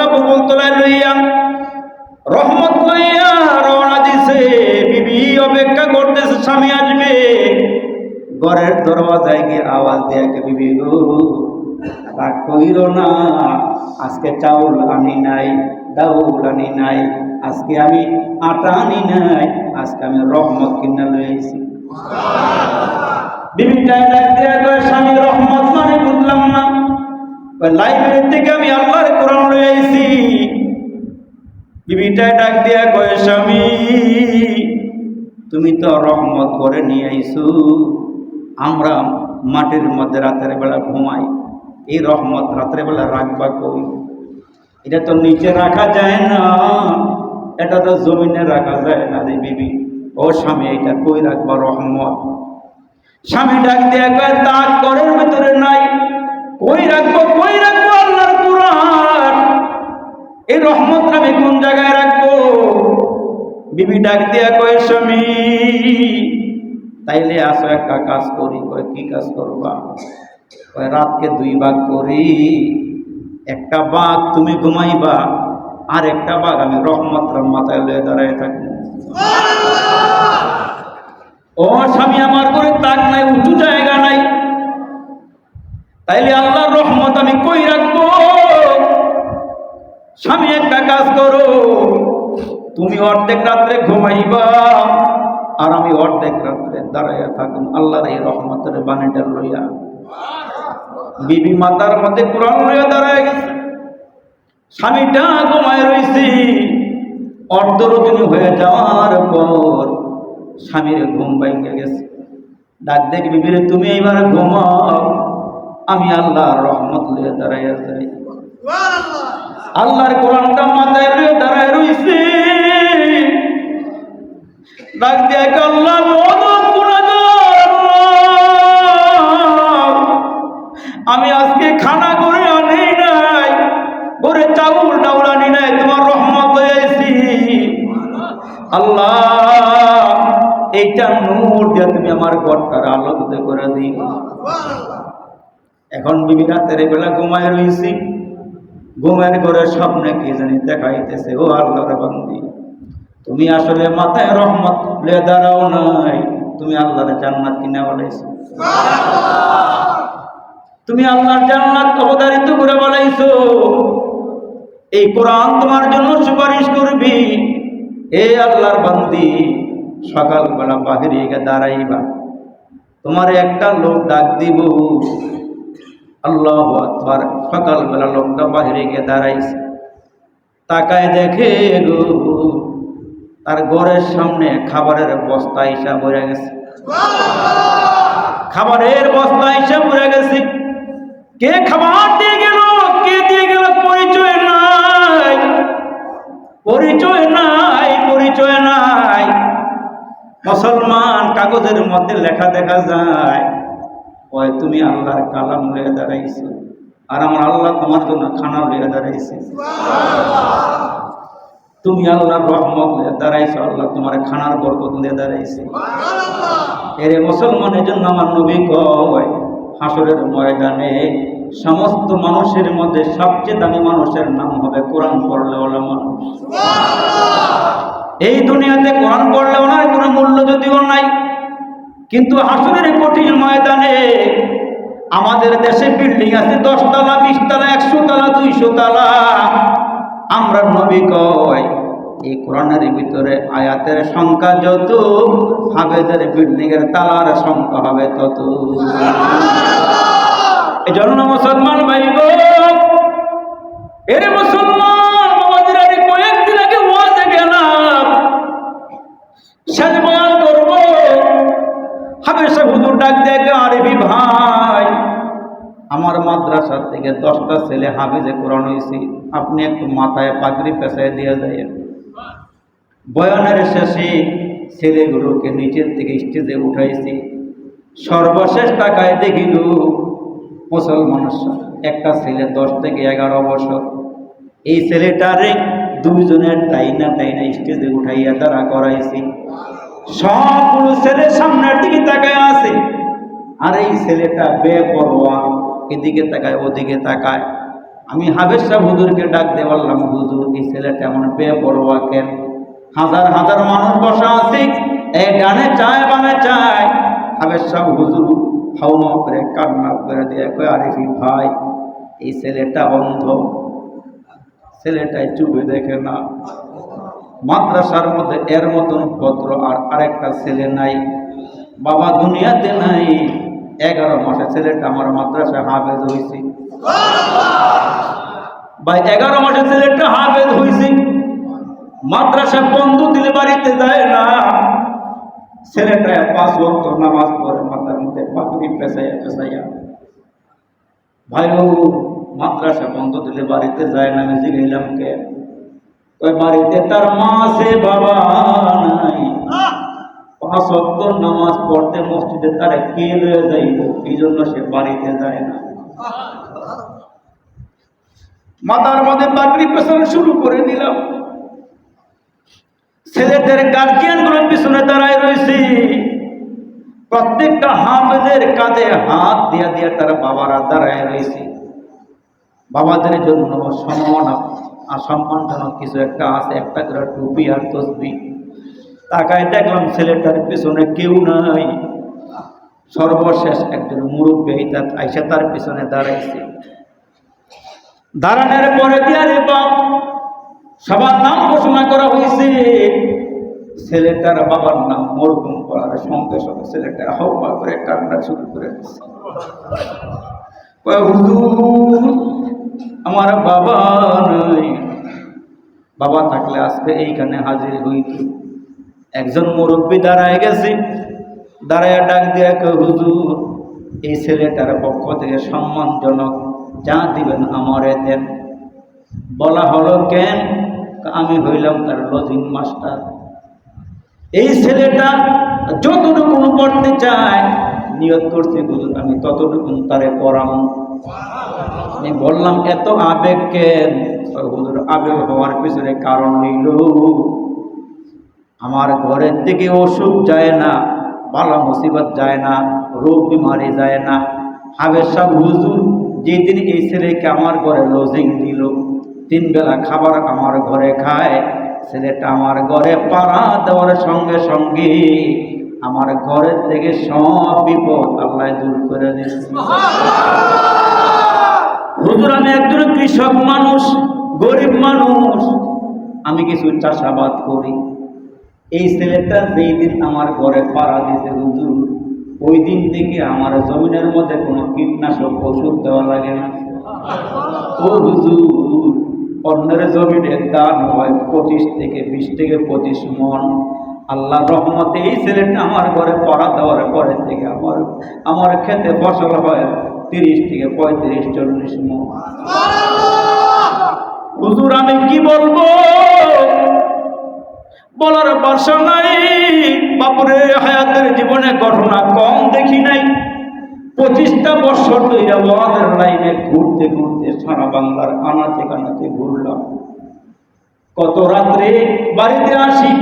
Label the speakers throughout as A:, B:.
A: বড় বকুল তলায় লইয়া রহমত লইয়া রওনা দিছে। বিবি অপেক্ষা করতেছে স্বামী আসবে। ঘরের দরওয়াজায় গিয়ে আওয়াজ দেয়া, বিবি গো রাগ কইরো না, আজকে চাউল আনি নাই, ডাউল আনি নাই, আজকে আমি আটা আনি নাই, আজকে আমি রহমত কিনা লইছি। বিবিটাই ডাক দেয়া কয়, স্বামী রহমত মানে বুঝলাম না। লাইব্রেরি থেকে আমি আল্লাহর কোরআন লই আইছি। বিবিটাই ডাক দেয়া কয়, স্বামী তুমি তো রহমত করে নিয়ে আইছো, আমরা মাটির মধ্যে রাতের বেলা ঘুমাই, এই রহমত রাতের বেলা রাখবা কই? এটা তো নিচে রাখা যায় না, এটা তো জমিনে রাখা যায় না রে বিবি। ও স্বামী, এটা কই রাখবা রহমত? স্বামী ডাক দিয়ে কয়, তার ঘরের ভিতরে নাই, কই রাখবো আল্লাহর কোরআন, এই রহমত আমি কোন জায়গায় রাখবো? বিবি ডাক দিয়া কয়, স্বামী তাইলে আসো একটা কাজ করি। কয়, কি কাজ করবা? কয়, রাতকে 2 ভাগ করি, একটা ভাগ তুমি ঘুমাইবা, আর একটা ভাগ আমি রহমতের মাথায় লয়ে দাঁড়ায় থাকবো। ও স্বামী, আমার করে তাক নাই, উঁচু জায়গা নাই, তাইলে আল্লাহর রহমত আমি কই রাখবো? স্বামী একটা কাজ করো, তুমি অর্ধেক রাত্রে ঘুমাইবা, আর আমি অর্ধেক রাত্রে দাঁড়াইয়া থাকুন আল্লাহর এই রহমতের বাণীটা লইয়া। বিবি মাতার মধ্যে কোরআন লইয়া দাঁড়ায় গেছে, স্বামীটা ঘুমায় রইছি। অর্ধরজনী হয়ে যাওয়ার পর স্বামীর ঘুম ভাঙে গেছে। ডাক দেখি, বিবিরে তুমি এইবার ঘুমাও, আমি আল্লাহর রহমত লইয়া দাঁড়াইয়া যাই। আল্লাহর কোরআনটা মাথায় লইয়া দাঁড়ায় রইছি। ডাক দিয়ে আল্লাহ আমি আজকে খানা করে আনি নাই, করে চাউল ডাউল আনি নাই, তোমার রহমত লইয়াছি। আল্লাহ এইটা নূর দিয়ে তুমি আমার ঘরটার আলোকিত করে দিও। এখন বিবি রাতের বেলা ঘুমায় রইছি, ঘুমের ঘরে স্বপ্নে কি জানি দেখাইতেছে, ও আল্লাহর বান্দি, তুমি আসলে মাথায় রহমত লে দাঁড়াও নাই, তুমি আল্লাহর জান্নাত কিনা বলাইছো, তুমি আল্লাহর জান্নাত অবধারিত করে বলাইছো। এই কোরআন তোমার জন্য সুপারিশ করবি। এ আল্লাহর বান্দি, সকালবেলা বাহিরে গিয়ে দাঁড়াইবা, তোমার একটা লোক ডাক দিব। আল্লাহু আকবার। সকালবেলা লোকটা বাহিরে গিয়ে দাঁড়াইছে, তাকায় দেখে গো তার ঘরের সামনে খাবারের বস্তা হিসাব ভরে গেছে, খাবারের বস্তা হিসাব ভরে গেছে। কে খাবার দিয়ে গেল, কে দিয়ে গেল পরিচয় নাই, পরিচয় নাই, পরিচয় নাই। মুসলমান কাগজের মধ্যে লেখা দেখা যায়, ওই তুমি আল্লাহর কালাম লয়ে দাঁড়াইছো, আর আমার আল্লাহ তোমার জন্য খানা লয়ে দাঁড়াইছে। তুমি আল্লাহর রহমত লয়ে দাঁড়াইছো, আল্লাহ তোমার খানার বরকত লয়ে দাঁড়াইছে। এরে মুসলমানের জন্য আমার নবী কয়, হাসরের ময়দানে সমস্ত মানুষের মধ্যে সবচেয়ে দামি মানুষের নাম হবে কোরআন পড়লে ওলা মানুষ। এই দুনিয়াতে কোরআন পড়লে ওনার কোনো মূল্য যদিও নাই, কিন্তু হাসরের কঠিন ময়দানে আমাদের দেশে বিল্ডিং আছে 10 তলা, 20 তলা, 100 তলা, 200 তলা। আমরা নবী কয়, এই কোরআনের ভিতরে আয়াতের সংখ্যা যত, হাফেজের বিল্ডিং এর তালার সংখ্যা হবে তত। এই জন্য মুসলমান ভাই গো, এর মুসলমান আমাদের আর কয়েকদিন আগে ওয়াজে গেলাম, শেষ বয়ান করব। হাফেজ হুজুর ডাক দেখে, আরবি ভাই, আমার মাদ্রাসা থেকে 10টা ছেলে হাফেজে কোরআন হয়েছে, আপনি একটু মাথায় পাগড়ি পেঁচায় দিয়ে যায়। বয়ানের শেষে ছেলেগুলোকে নিচের থেকে স্টেজে উঠাইছি। সর্বশেষ টাকায় দেখিল মুসলমান একটা ছেলে 10 থেকে 11 বছর, এই ছেলেটারে 2 জনের টাইনা স্টেজে উঠাইয়া দাঁড়া করাইছি। সবগুলো ছেলে সামনের দিকে তাকায় আছে, আর এই ছেলেটা বেপরোয়া, এদিকে তাকায় ওদিকে তাকায়। আমি হাফেজ সাহেব হুজুরকে ডাক দিয়ে বললাম, হুজুর এই ছেলেটা এমন বেপরোয়া কেন? হাজার হাজার মানুষ বসা আছে, এই ডানে চায় বামে চায়। হাফেজ সাহেব হুজুর হাউমা করে কান্না করে দিয়ে কয়, আরিফি ভাই এই ছেলেটা অন্ধ, ছেলেটাই চুপে দেখে না। মাদ্রাসার মধ্যে এর মতন পত্র আর আরেকটা ছেলে নাই, বাবা দুনিয়াতে নাই। 11 মাসে ছেলেটা আমার মাদ্রাসায় হাফেজ হয়েছে ভাই, 11 মাসে ছেলেটা হাফেজ হয়েছে। মাদ্রাসা বন্ধ দিলে বাড়িতে যায় না। ছেলেটা 5 ওয়াক্ত নামাজ পড়ে, মাথার মধ্যে পাগড়ি পেঁচাইয়া পেঁচাইয়া। ভাই ও মাদ্রাসা বন্ধ দিলে বাড়িতে যায় না। আমি জিজ্ঞাইলাম কে? ওই বাড়িতে তার মা আছে, বাবা নাই। 5 ওয়াক্ত নামাজ পড়তে মসজিদে তারে কে লয়ে যাইব, এই জন্য সে বাড়িতে যায় না। মাথার মধ্যে পাগড়ি পেছানো শুরু করে দিলাম। ছেলেদের গার্জিয়ান গুলো পিছনে দাঁড়ায় রয়েছে। প্রত্যেকটা হাফেজের কাঁধে হাত দিয়া দিয়া তারা বাবারা দাঁড়ায় রয়েছে। বাবাদের জন্য সম্মানজনক কিছু একটা আছে, একটা করে টুপি আর তসবিহ। তাকায় দেখলাম ছেলেটার পিছনে কেউ নাই। সর্বশেষ একজন মুরব্বী আইসা তার পিছনে দাঁড়াইছে। দাঁড়ানোর পরে দিয়া রে বাপ সবার নাম ঘোষণা করা হয়েছে। ছেলেটার বাবার নাম মরহুম করার সঙ্গে সঙ্গে ছেলেটা হাওয়া করে কান্না শুরু করে দিচ্ছে। হুজুর আমার বাবা নাই, বাবা থাকলে আজকে এইখানে হাজির হইত। একজন মুরব্বী দাঁড়ায় গেছে, দাঁড়ায় ডাক দিয়ে হুজুর এই ছেলেটার পক্ষ থেকে সম্মানজনক যা দিবেন আমারে দেন। বলা হলো কেন? আমি হইলাম তার লজিং মাস্টার। এই ছেলেটা যতটুকু পড়তে চায় নিয়ত করছে হুজুর আমি ততটুকু তারে পড়াবো। আমি বললাম এত আবেগ কেন? হুজুর আবেগ হওয়ার পিছনে কারণ হইল আমার ঘরের থেকে অসুখ যায় না, বালা মুসিবত যায় না, রোগ বিমারি যায় না। হাফেজ সাহেব হুজুর যেদিন এই ছেলেকে আমার ঘরে লজিং দিল, 3 বেলা খাবার আমার ঘরে খায়। ছেলেটা আমার ঘরে পাড়া দেওয়ার সঙ্গে সঙ্গে আমার ঘরের থেকে সব বিপদ আল্লাহ দূর করে দিয়েছে। হুজুর আমি একজন কৃষক মানুষ, গরিব মানুষ, আমি কিছু চাষাবাদ করি। এই ছেলেটা যেই দিন আমার ঘরে পাড়া দিয়েছে হুজুর, ওই দিন থেকে আমার জমিনের মধ্যে কোনো কীটনাশক ওষুধ দেওয়া লাগে না। ও হুজুর অন্যের জমিনের দান হয় 25 থেকে 20 থেকে 25 মন। আল্লাহ রহমতে এই ছেলেটা আমার ঘরে পড়া দেওয়ার পরে থেকে আমার খেতে ফসল হয় 30 থেকে 35-40 মন। হুজুর আমি কি বলবো, বলার ভাষা নাই। বাপুরে হায়াতের জীবনে ঘটনা কম দেখি নাই। 25টা বছর ধরে ওয়াজের লাইনে ঘুরতে ঘুরতে সারা বাংলার আনাচে কানাচে ঘুরলাম। কত রাত্রে বাড়িতে আসি,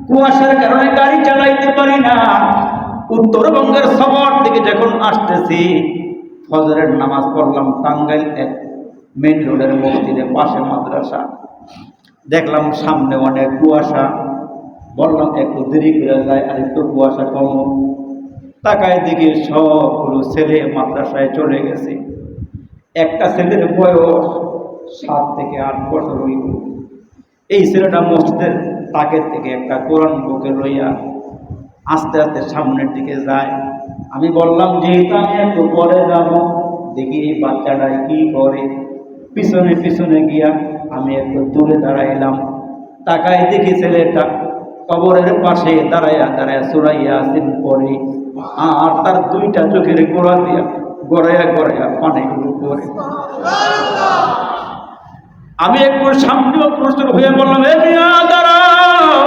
A: কুয়াশার কারণে গাড়ি চালাইতে পারি না। উত্তরবঙ্গের সবার থেকে যখন আসতেছি, ফজরের নামাজ পড়লাম টাঙ্গাইল মেন রোডের মসজিদের পাশে মাদ্রাসা। দেখলাম সামনে অনেক কুয়াশা, বললাম একটু দেরি করে যায় আর একটু কুয়াশা কম। তাকায় দিকে সবগুলো ছেলে মাদ্রাসায় চলে গেছে। একটা ছেলের বয়স 7 থেকে 8 বছর হইল। এই ছেলেটা মসজিদের তাকের থেকে একটা কোরআন বুকে লইয়া আস্তে আস্তে সামনের দিকে যায়। আমি বললাম যেহেতু আমি একটু পরে যাব, দেখি এই বাচ্চাটাই কি করে। পিছনে পিছনে গিয়া আমি একটু দূরে দাঁড়াইলাম। তাকায় দেখি ছেলেটা কবরের পাশে দাঁড়াইয়া দাঁড়াইয়া সূরা ইয়াসিন পড়ে, আর তার 2টা চোখের গোড়া দিয়া গড়াইয়া গড়াইয়া পানিগুলো পড়ে। আমি একটু সামনে অগ্রসর হয়ে বললাম, এ মিয়া দাঁড়াও।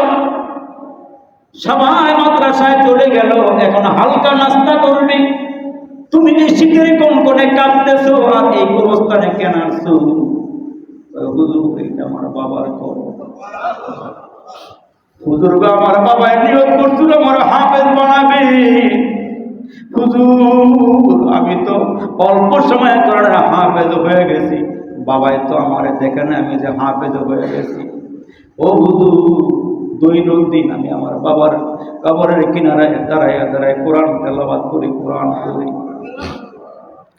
A: সবাই মাদ্রাসায় চলে গেল, এখন হালকা নাস্তা করবি। তুমি এই শীতের কনকনে কাঁপতেছো আর এই অবস্থানে কেন আসছো? হুজুর এটা আমার বাবার কর। হুজুর আমার বাবা নিয়োগ করছিল আমার হাফেজ বানাবে। হুজুর আমি তো অল্প সময় কারণে হাফেজ হয়ে গেছি, বাবাই তো আমারে দেখে না আমি যে হাফেজ হয়ে গেছি। ও হুজুর, দৈনন্দিন আমি আমার বাবার কবরের কিনারায় দাঁড়াইয়া দাঁড়ায় কোরআন তেলাওয়াত করি, কোরআন পড়ি।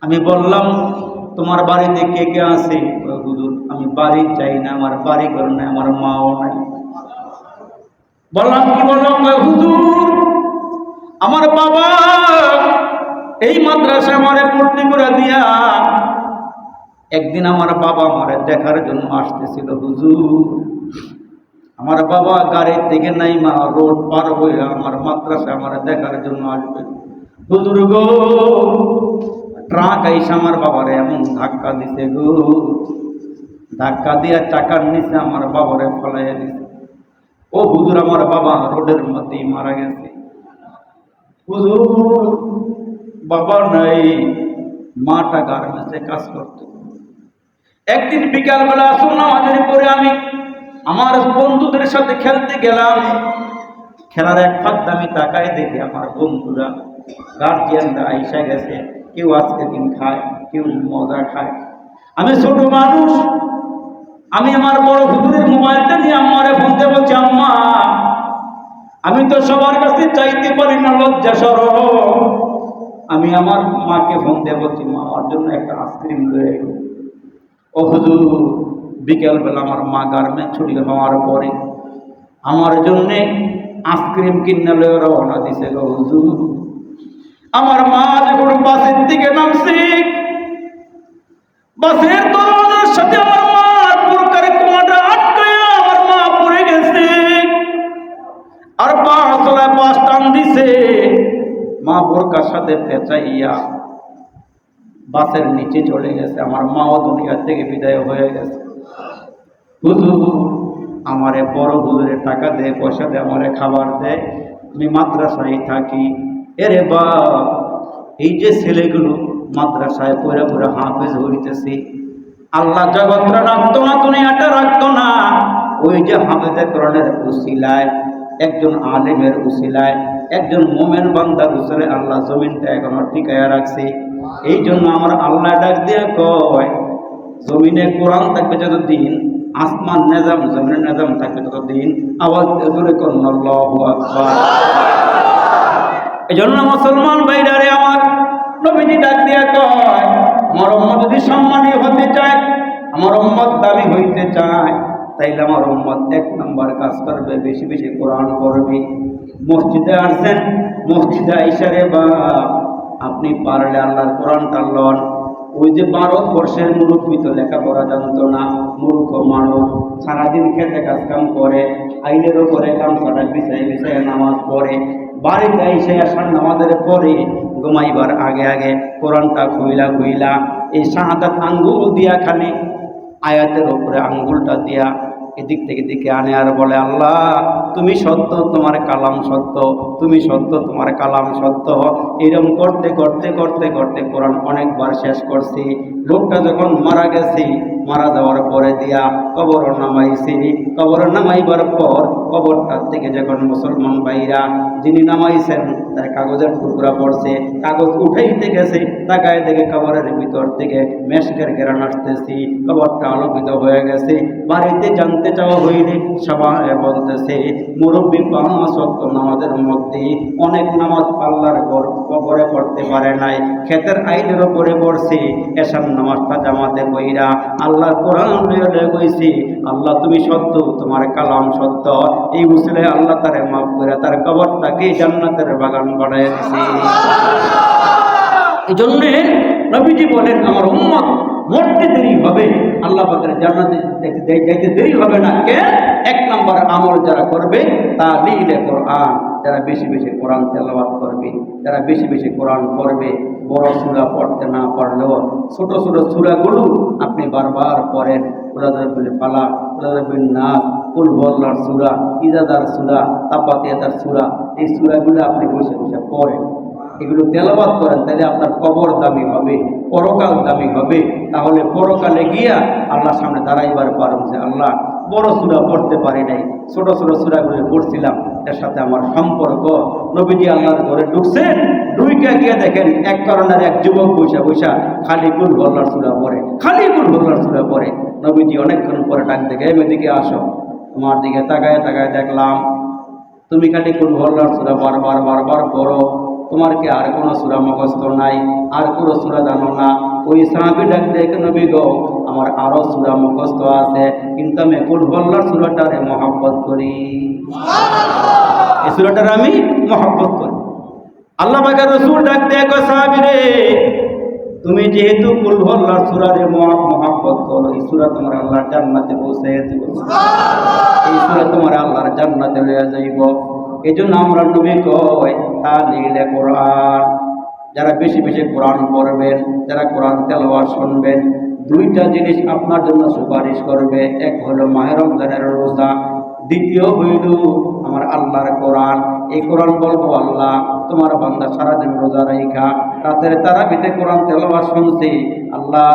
A: আমি বললাম, তোমার বাড়িতে কে কে আছে? হুজুর, আমি বাড়ি চাই না, আমার বাড়ি ঘর নাই, আমার মাও নাই। বললাম, কি বললাম? হুজুর, আমার বাবা এই মাদ্রাসা আমারে ভর্তি করে দিয়া, একদিন আমার বাবা আমারে দেখার জন্য আসতেছিল। হুজুর, আমার বাবা গাড়ির দিকে নাই, মা রোড পার হয়ে আমার মাদ্রাসা আমার দেখার জন্য আসবে। হুজুর গো, ট্রাক আইসা আমার বাবারে এমন ধাক্কা দিতে গো, ধাক্কা দিয়া চাকার নিচে আমার বাবারে ফলাইয়া দিছে। ও হুজুর, আমার বাবা রোডের মধ্যেই মারা গেছে। হুজুর, বাবা নাই, মাটা গার্মেন্টসে কাজ করতো। একদিন বিকালবেলা আসুন নামাজের পরে আমি আমার বন্ধুদের সাথে খেলতে গেলাম। খেলার এক ফাঁক আমি তাকায় দেখি আমার বন্ধুরা, গার্জিয়ানরা আইসা গেছে। কেউ আজকে দিন খায়, কেউ মজা খায়। আমি ছোট মানুষ, আমি আমার বড় হুজুরের মোবাইলটা নিয়ে আম্মারে ফোন দিয়ে বলছি, আম্মা, আমি তো সবার কাছে চাইতে পারি না, লজ্জা শরম। আমি আমার মাকে ফোন দিয়ে বলছি, মা, আমার জন্য একটা আইসক্রিম লয়ে এলো। ও হুজুর, বিকেলবেলা আমার মা গার্মেন্টস ছুটি হওয়ার পরে আমার জন্যে আইসক্রিম কিনে লয়ে রওনা দিছে গো হুজুর। আমার মা যখন বাসের দিকে নামছে, বাসের দরজার সাথে আমার মার পুরকারে কোমরটা আটকায়া আমার মা পড়ে গেছে। আর পা তলায় পাশ টান দিছে, মা বোরকার সাথে পেঁচাইয়া বাসের নিচে চলে গেছে। আমার মাও দুনিয়া থেকে বিদায় হয়ে গেছে। হুজুর আমারে বড় হুজুরের টাকা দেয়, পয়সা দেয়, আমারে খাবার দেয়, আমি মাদ্রাসায় থাকি। এরে বাপ, এই যে ছেলেগুলো মাদ্রাসায় পড়ে পড়ে হাফেজ হইতেছে, আল্লাহ জগৎটা রাখতো না, দুনিয়াটা রাখতো না। ওই যে হাফেজে কোরআনের উসিলায়, একজন আলেমের উসিলায়, একজন মোমেন বান্দার উসিলে আল্লাহ জমিনটা এখনো টিকায়া রাখছে। এই জন্য আমার আল্লাহ ডাক দিয়ে কয়, জমিনে কোরআন থাকবে যতদিন, আসমান নিজাম, জমিনের নিজাম থাকবে ততদিন। আওয়াজ জোরে করুন আল্লাহু আকবার। এই জন্য মুসলমান ভাইরা রে আমার, নবীজি ডাক দিয়ে কয়, আমার উম্মত যদি সম্মানী হতে চায়, আমার উম্মত দামি হইতে চায়, তাইলে আমার উম্মত এক নাম্বার কাজ করবে, বেশি বেশি কোরআন পড়বে। মসজিদে আসছেন, মসজিদে আইসারে বা আপনি পারলে আল্লাহর কোরআনটা লন। ওই যে 12 বর্ষের মুরব্বী তো লেখাপড়া জানতো না, মূর্খ মানুষ, সারাদিন খেতে কাজ কাম করে, আইলের ওপরে গামছাটা বিছাই বিছাই নামাজ পড়ে, বাড়িতে এসে আসার নামাজের পরে ঘুমাইবার আগে আগে কোরআনটা খুইলা এই শাহাদাত আঙ্গুল দিয়া খালি আয়াতের ওপরে আঙ্গুলটা দিয়া এদিক থেকে দিকে আনে আর বলে, আল্লাহ তুমি সত্য, তোমার কালাম সত্য, তুমি সত্য, তোমার কালাম সত্য। এরকম করতে করতে করতে করতে কোরআন অনেকবার শেষ করছি। লোকটা যখন মারা গেছে, মারা যাওয়ার পরে দিয়া কবর নামাইছি। কবর নামাইবার পর কবরটার থেকে যখন মুসলমান ভাইরা যিনি নামাইছেন তার কাগজের টুকরা পড়ছে, কাগজ উঠাইতে গেছে, তাকায় দেখে কবরের ভিতর থেকে মেশকের ঘেরান আসতেছি, কবরটা আলোকিত হয়ে গেছে। বাড়িতে জানতে চাওয়া হইলে সবাই বলতেছে, মুরব্বী 5 ওয়াক্ত নামাজের মধ্যে অনেক নামাজ আল্লাহর কবরে পড়তে পারে নাই, ক্ষেতের আইলের ওপরে পড়ছে, এশার নামাজটা জামাতে কইরা আল্লাহর কোরআন লইয়া কইছি, আল্লাহ তুমি সত্য, তোমার কালাম সত্য। এই উসিলে আল্লাহ তারে মাফ করে তার কবরটাকে জান্নাতের বাগান বানায় দিছে। এই জন্যে নবীজি বলেন, আমার উম্মত মরতে দেরি হবে, আল্লাহ পাকের জান্নাতে যাইতে দেরি হবে না। কে? 1 নম্বর আমল যারা করবে, তালিলে কোরআন, যারা বেশি বেশি কোরআন তেলাওয়াত করবে, যারা বেশি বেশি কোরআন পড়বে। বড় সূরা পড়তে না পারলেও ছোট ছোট সূরাগুলো আপনি বারবার পড়েন। কুল ফালাক, কুল নাস, কুল হুয়াল্লাহর সূরা, ইজাদার সূরা, তাবাতিয়াতার সূরা, এই সূরাগুলো আপনি বসে বসে পড়েন, এগুলো তেলাওয়াত করেন, তাহলে আপনার কবর দামি হবে, পরকাল দামি হবে। তাহলে পরকালে গিয়া আল্লাহর সামনে দাঁড়াইবার পারুন যে, আল্লাহ বড় সূরা পড়তে পারি নাই, ছোট ছোট সূরাগুলো পড়ছিলাম। এর সাথে আমার সম্পর্ক। নবীজি আল্লাহর ঘরে ঢুকছেন, ঢুইকা গিয়ে দেখেন এক করোনার এক যুবক বৈশা বৈশা খালি কুল হল্লার সূরা পড়ে, খালি কুল হল্লার সূরা পড়ে। নবীজি অনেকক্ষণ পরে ডাক দেখে, এদিকে আসো। তোমার দিকে তাকায় তাকায় দেখলাম তুমি খালি কুল হল্লার সূরা বারবার বারবার পড়ো, তোমার কি আর কোনো সূরা মুখস্থ নাই, আর কোনো সূরা জানো না? ওই সাহাবী ডাক দেখে, নবী গো, আমার আরো সূরা মুখস্থ আছে, কিন্তু আমি কুল হল্লার সূরাটারে মহব্বত করি, এই সূরাটার আমি মহব্বত করি। আল্লাহ পাকের রাসূল ডাক দেখো, সাহাবী রে, তুমি যেহেতু কুল হল্লার সূরারে মহব্বত করো, এই সূরা তোমার আল্লাহর জান্নাতে পৌঁছায় দিব, এই সূরা তোমার আল্লাহর জান্নাতে লইয়া যাইব। এই জন্য আমরা নবী কই তালিলে কোরআন, যারা বেশি বেশি কোরআন পড়বেন, যারা কোরআন তেলাওয়াত শুনবেন, দুইটা জিনিস আপনার জন্য সুপারিশ করবে। এক হলো মাহে রমজানের রোজা, দ্বিতীয় হইল আমার আল্লাহর কোরআন। এই কোরআন বলবো, আল্লাহ তোমার বান্দা সারাদিন রোজা রাইখা রাতের তারাবিতে কোরআন তেলাওয়াত শুনছি, আল্লাহ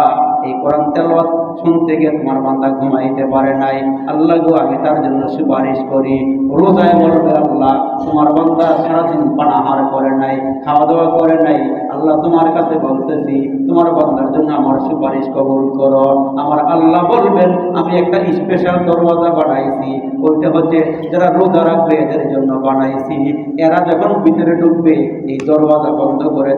A: এই কোরআন তেলাওয়াত শুনতে গিয়ে তোমার বান্দা ঘুমাইতে পারে নাই, আল্লাহ গো আমি তার জন্য সুপারিশ করি। রোজায় বলবে, আল্লাহ তোমার বান্দা সারাদিন পানাহার করে নাই, খাওয়া দাওয়া করে নাই, আল্লাহ তোমার কাছে বলতেছি তোমার বান্দার জন্য আমার সুপারিশ কবুল করো। আমার আল্লাহ বলবেন, আমি একটা স্পেশাল দরওয়াজা বানাইছি, ওইটা হচ্ছে যারা রোজা রাখবে এদের জন্য বানাইছি, এরা যখন ভিতরে ঢুকবে এই দরওয়াজা বন্ধ করে